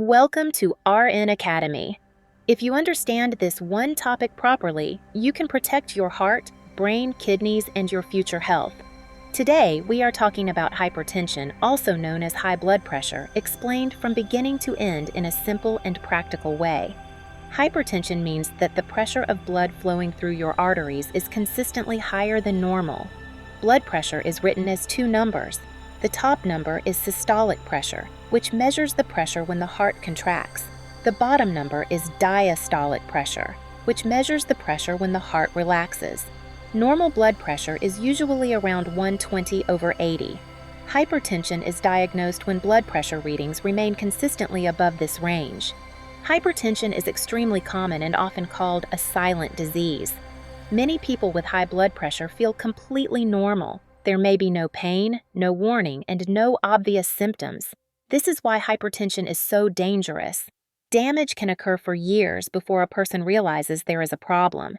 Welcome to RN Academy. If you understand this one topic properly, you can protect your heart, brain, kidneys, and your future health. Today, we are talking about hypertension, also known as high blood pressure, explained from beginning to end in a simple and practical way. Hypertension means that the pressure of blood flowing through your arteries is consistently higher than normal. Blood pressure is written as two numbers. The top number is systolic pressure, which measures the pressure when the heart contracts. The bottom number is diastolic pressure, which measures the pressure when the heart relaxes. Normal blood pressure is usually around 120/80. Hypertension is diagnosed when blood pressure readings remain consistently above this range. Hypertension is extremely common and often called a silent disease. Many people with high blood pressure feel completely normal. There may be no pain, no warning, and no obvious symptoms. This is why hypertension is so dangerous. Damage can occur for years before a person realizes there is a problem.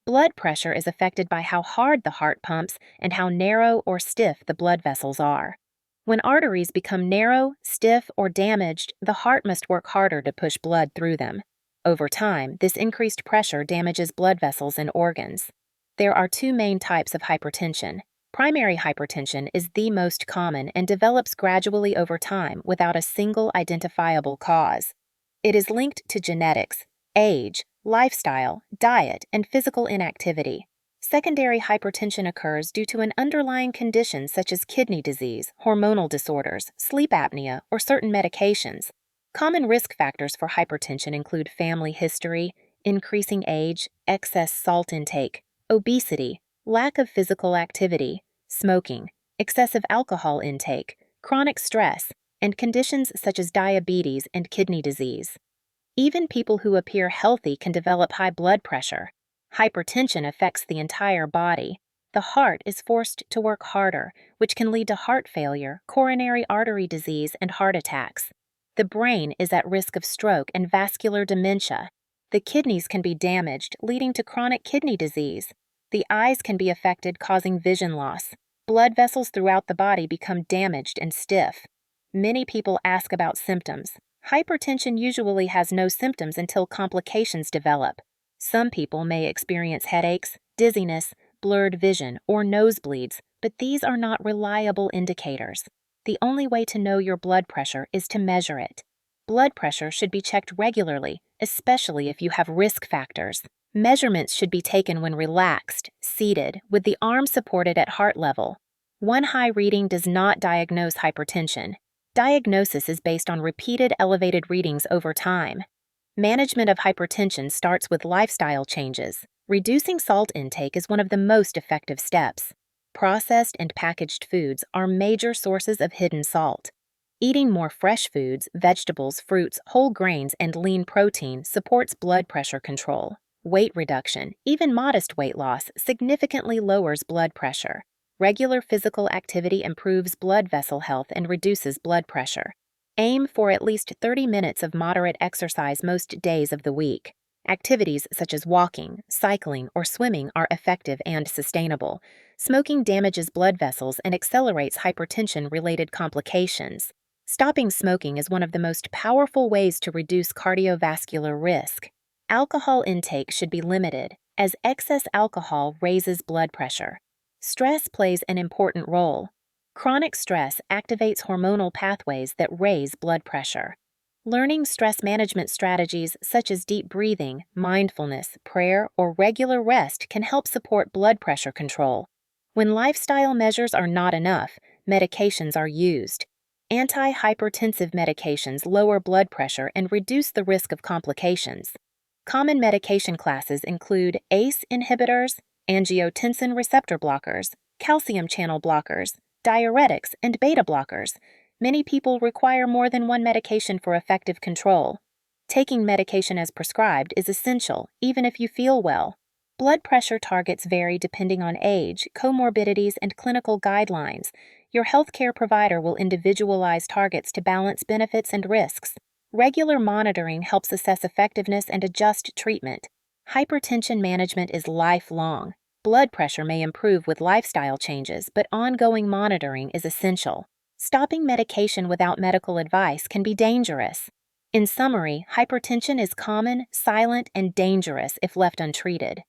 Blood pressure is affected by how hard the heart pumps and how narrow or stiff the blood vessels are. When arteries become narrow, stiff, or damaged, the heart must work harder to push blood through them. Over time, this increased pressure damages blood vessels and organs. There are two main types of hypertension. Primary hypertension is the most common and develops gradually over time without a single identifiable cause. It is linked to genetics, age, lifestyle, diet, and physical inactivity. Secondary hypertension occurs due to an underlying condition such as kidney disease, hormonal disorders, sleep apnea, or certain medications. Common risk factors for hypertension include family history, increasing age, excess salt intake, obesity, lack of physical activity, smoking, excessive alcohol intake, chronic stress, and conditions such as diabetes and kidney disease. Even people who appear healthy can develop high blood pressure. Hypertension affects the entire body. The heart is forced to work harder, which can lead to heart failure, coronary artery disease, and heart attacks. The brain is at risk of stroke and vascular dementia. The kidneys can be damaged, leading to chronic kidney disease. The eyes can be affected, causing vision loss. Blood vessels throughout the body become damaged and stiff. Many people ask about symptoms. Hypertension usually has no symptoms until complications develop. Some people may experience headaches, dizziness, blurred vision, or nosebleeds, but these are not reliable indicators. The only way to know your blood pressure is to measure it. Blood pressure should be checked regularly, especially if you have risk factors. Measurements should be taken when relaxed, seated, with the arm supported at heart level. One high reading does not diagnose hypertension. Diagnosis is based on repeated elevated readings over time. Management of hypertension starts with lifestyle changes. Reducing salt intake is one of the most effective steps. Processed and packaged foods are major sources of hidden salt. Eating more fresh foods, vegetables, fruits, whole grains, and lean protein supports blood pressure control. Weight reduction, even modest weight loss, significantly lowers blood pressure. Regular physical activity improves blood vessel health and reduces blood pressure. Aim for at least 30 minutes of moderate exercise most days of the week. Activities such as walking, cycling, or swimming are effective and sustainable. Smoking damages blood vessels and accelerates hypertension-related complications. Stopping smoking is one of the most powerful ways to reduce cardiovascular risk. Alcohol intake should be limited, as excess alcohol raises blood pressure. Stress plays an important role. Chronic stress activates hormonal pathways that raise blood pressure. Learning stress management strategies such as deep breathing, mindfulness, prayer, or regular rest can help support blood pressure control. When lifestyle measures are not enough, medications are used. Antihypertensive medications lower blood pressure and reduce the risk of complications. Common medication classes include ACE inhibitors, angiotensin receptor blockers, calcium channel blockers, diuretics, and beta blockers. Many people require more than one medication for effective control. Taking medication as prescribed is essential, even if you feel well. Blood pressure targets vary depending on age, comorbidities, and clinical guidelines. Your healthcare provider will individualize targets to balance benefits and risks. Regular monitoring helps assess effectiveness and adjust treatment. Hypertension management is lifelong. Blood pressure may improve with lifestyle changes, but ongoing monitoring is essential. Stopping medication without medical advice can be dangerous. In summary, hypertension is common, silent, and dangerous if left untreated.